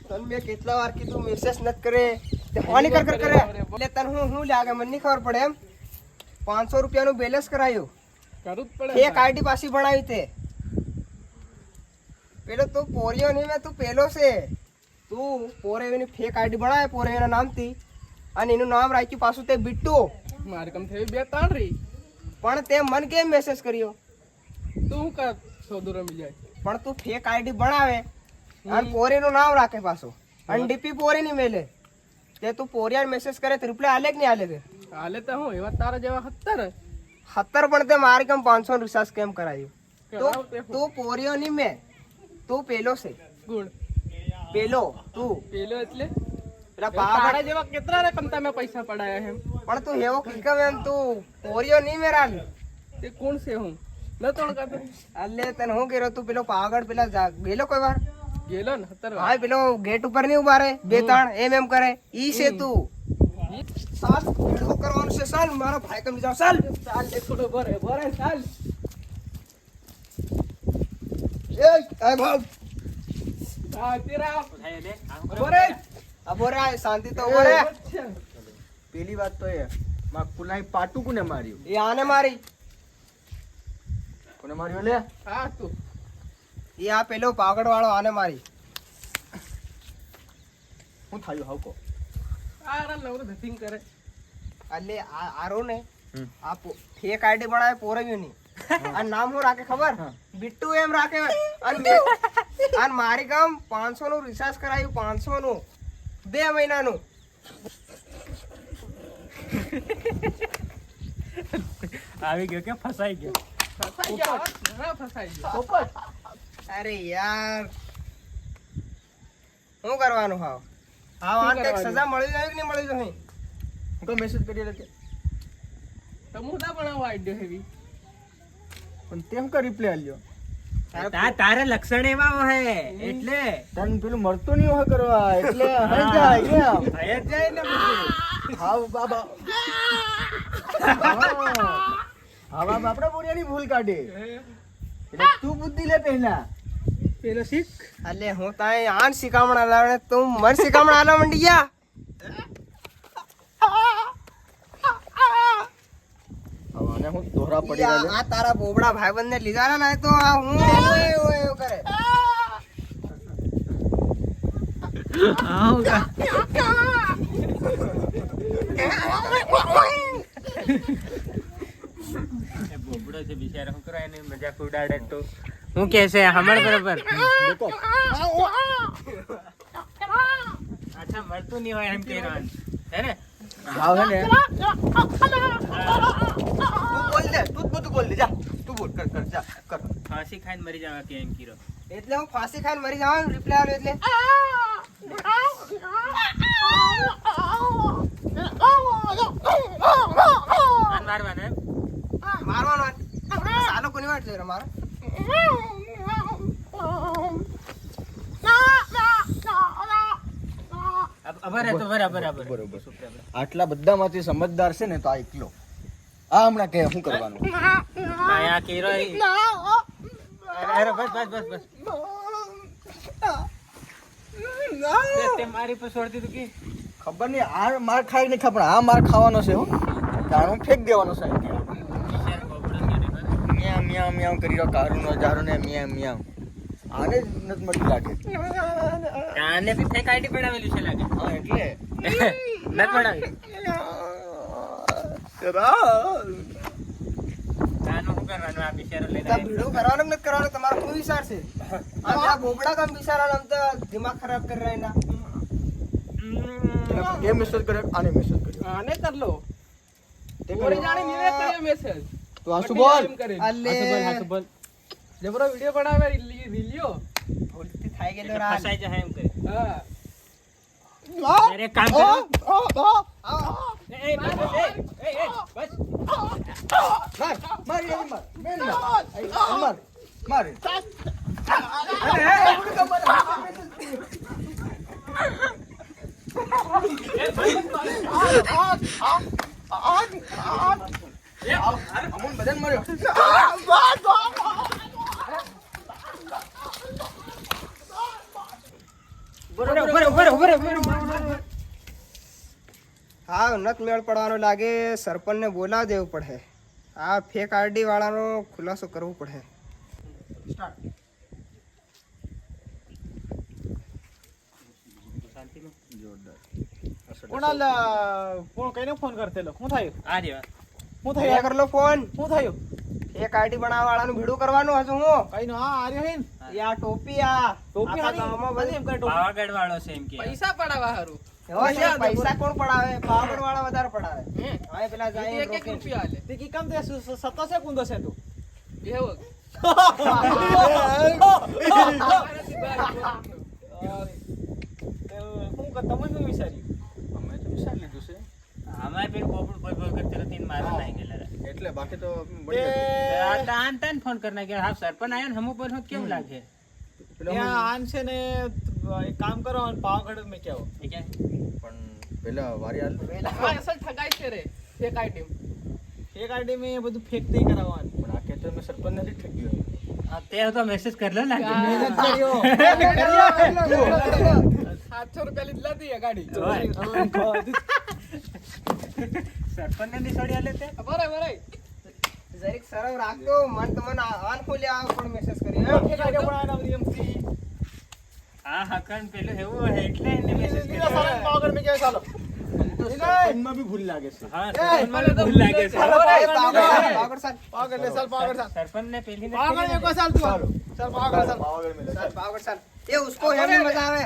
તન મે કેટલા વાર કીધું મેસેજ નત કરે તે હોની કર કરે એટલે તન હું લાગે મને નહીં ખબર પડે એમ 500 રૂપિયાનું બેલેન્સ કરાયો કરું જ પડે એક આઈડી પાછી બનાવી તે પેલો તું પોરિયો નહીં મે તું પેલો છે તું પોરેવીની ફેક આઈડી બનાવે પોરેવીના નામથી અને એનું નામ રાખ્યું પાછું તે બિટ્ટુ મારે કમ થઈ બે તાણ રહી પણ તે મન કેમ મેસેજ કર્યો તું કા સોદો રમી જાય પણ તું ફેક આઈડી બનાવે અને પોરીનું નામ રાખે પાછું અને ડીપી પોરીની મેલે તે તું પોરિયાને મેસેજ કરે તો રિપ્લાય આલે કે નહીં આલે તે હાલે તો હું એવા તારા જેવા 70 પણ તે મારી કમ 500 નું રિચાર્જ કેમ કરાયું કરાવ તે તું પોરિયો ની મે તું પેલો છે ગુડ પેલો તું પેલો એટલે પેલા તારા પાગળ જેવા કેટલા રકમ તમે પૈસા પડાયા એમ પણ તું એવો કીકમ એમ તું પોરિયો ની મેરા તે કોણ છે હું ન તોડ કાતો અલ્લે તને હું કર્યો તું પેલો પાગળ પેલા ગેલો કોઈ વાર ગેલો ને 70 હા પેલો ગેટ ઉપર નહીં ઉભા રહે બે ત્રણ એમ કરે ઈ છે તું સાલ ભેડો કરવાનું છે સાલ મારા ભાઈ કમ જાવ સાલ ચાલ એ થોડો ભરે ચાલ એ ભાગ હા તેરા બોરે અબોરે શાંતિ તો બોરે પેલી વાત તો એ માં કુલાઈ પાટુ કોને માર્યું એ આને મારી કોને માર્યો લે હા તું એ આ પેલો પાગડ વાળો આને મારી હું થાયું હાવકો આરા લવર ધતિંગ કરે એટલે આરો ને આ ફેક આઈડી બનાવે પોરવ્યું ની આ નામ હું રાખે ખબર બિટ્ટુ એમ રાખે અને મારી ગામ 500 નું રિચાર્જ કરાયું 500 નું 2 મહિનાનું આવી ગયો કે ફસાઈ ગયો ફસાઈ ગયો અરે યાર શું કરવાનું હાવ આને કંઈક સજા મળી જાય કે નહીં મળી જાય હું તો મેસેજ કરી લે તમુદા બનાવો આઈડિયા હેવી પણ તેમ કા રિપ્લાય આલ્યો તારે લક્ષણ એવા હે એટલે તન પેલું મળતું નહીં હોય કરવા એટલે હઈ જાય કેમ ભય જ જાય ને પછી હાવ બાબા હા બાપડા બોરિયાની ભૂલ કાઢે એટલે તું બુદ્ધિ લે પહેલા પેલો શીખ એટલે હું તાય આન શિકામણ આલાવને તું મર શિકામણ આલા મંડી ગયા હવે હું દોહરા પડી આ ગયા આ તારા બોબડા ભાઈબંધ ને લીધા ને તો આ હું એવું કરે બોબડો છે બિચારો શું કરે એને મજાક ઉડાડે તો હું કે છે હમણ બરાબર દેખો અચ્છા મળતું નહીં હોય એમ કહેવાનું હે ને હાવ હે ને તું બોલ દે તું બધું બોલ દે જા તું બોલ કર જા કર ફાંસી ખાઈને મરી જવા કે એમ કીરો એટલે હું ફાંસી ખાઈને મરી જવાનું રિપ્લાય આલ્યો એટલે મારવાનું એમ મારવાનો સાલો કોની વાત છે મારો બરાબર બરોબર આટલા બધામાંથી સમજદાર છે ને તો આ એકલો આ હમણાં કે શું કરવાનું આ કીરો અરે બસ તે મારી પર છોડતી તું કે ખબર નહીં આ માર ખાઈ નહીં ખબર આ માર ખાવાનો છે હો કારણ ફેંક દેવાનો છે બિચારો બોબડો કે ને મિયા મિયા મિયા કરી રહ્યો કારુનો જારુને મિયા મિયા આને જ નથી મળી લાગે આને બી ફેક આઈડી બનાવેલું છે લાગે હા એટલે નત બનાવી તાનું શું કરવાનું આ બિચારો લઈને તા ભીડો કરવાનો કે નથી કરવાનો તમારો શું વિચાર છે આ બોબડા કામ બિચારા આમ તો દિમાગ ખરાબ કરી રહ્યા એના કે મેસેજ કર્યો આને મેસેજ કર્યો આને કર લો તે ઓરી જાણે નીવે કર્યો મેસેજ તો આ શું બોલ અલ્લે બોલ જબરો વિડિયો બનાવે રીલ્યો ભૂલથી થાય ગયેલો એટલે રાજ ફસાઈ જાય એમ કરે હા અરે કામ કરો એ બસ માર બેન માર અમુન બદન માર્યો બરોબર હા નત મેળ પડવાનો લાગે સરપંચને બોલાવ દેવું પડે આ ફેક આઈડી વાળાનો ખુલાસો કરવો પડે કોણાલ ફોન કઈને ફોન કરતેલો શું થયું આ રહ્યો. શું એ થયું કરલો ફોન શું થયું ફેક આઈડી બનાવવા વાળાનું ભીડું કરવાનું હજુ હું કઈ નો હા આર્યો હે ને એ આ ટોપી આ ટોપી આખા ગામમાં હારી બધી એમ કરે ટોપી પાવાગઢ વાળો છે એમ કે પૈસા પડાવવા હારું હવે છે, પૈસા કોણ પડાવે પાવગઢ વાળા વધારે પડાવે હે હવે પેલા જાય એક એક રૂપિયા આલે તે કી કામ તે સત્તો છે કુંદો છે તું એવું હું કર તમે શું વિચાર્યું અમે તો વિચારી લીધું છે અમારે પેલું પોપડ કોઈ કોઈ કરતી હતી ને મારા નાઈ ગયેલા રે. એટલે બાકી તો તે આ તાન તાન ફોન કરી નાખ્યો. હા સરપંચ આયા ને હમુ પર હોત કેવું લાગે ત્યાં આન છે ને એક કામ કરો અને પાવાગઢ મેં કેવો એ કે પણ પેલા વારી હાલ આ અસલ ઠગાઈ છે રે ફેક આઈડી એક આઈડી મેં બધું ફેક નહીં કરાવવાનું પણ આ કહેતો મેં સરપંચ નથી ઠગ્યો આ તે તો મેસેજ કરલો લાગે મહેનત કર્યો 700 રૂપિયા લીધલા હતી આ ગાડી સરપંચ ને છોડી આલે તે બરાબર જરીક સરળ રાખજો મન તમને આન ખોલ્યા પણ મેસેજ કરી ફેક આઈડી બનાવવાના નિયમથી હા હકન પેલું એવું હે એટલે એને મેસેજ નીલા સાલા કર્યો. પાવાગઢ મેં કેવો ચાલો સરપંચમાં બી ભૂલ લાગે છે હા સરપંચ મને ભૂલ લાગે છે પાવગઢ સાહેબ પાવાગઢ લે ચાલ પાવાગઢ ચાલ સરપંચ ને પેલી पागल में को साल तू चल पागल साल પાવાગઢ મેં सर पावर सर ये उसको है में मजा आवे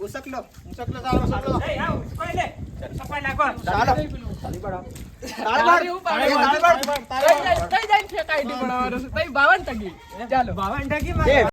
उसक लो सकले साल सकले એ આવ કોઈ લે સફાઈ નાખો ચાલો खाली पड़ा તાળી પાડ એ તાળી પાડ તઈ જાય ફેક આઈડી બનાવવાનો છે તઈ 52 ટકી ચાલો 52 ટકી માં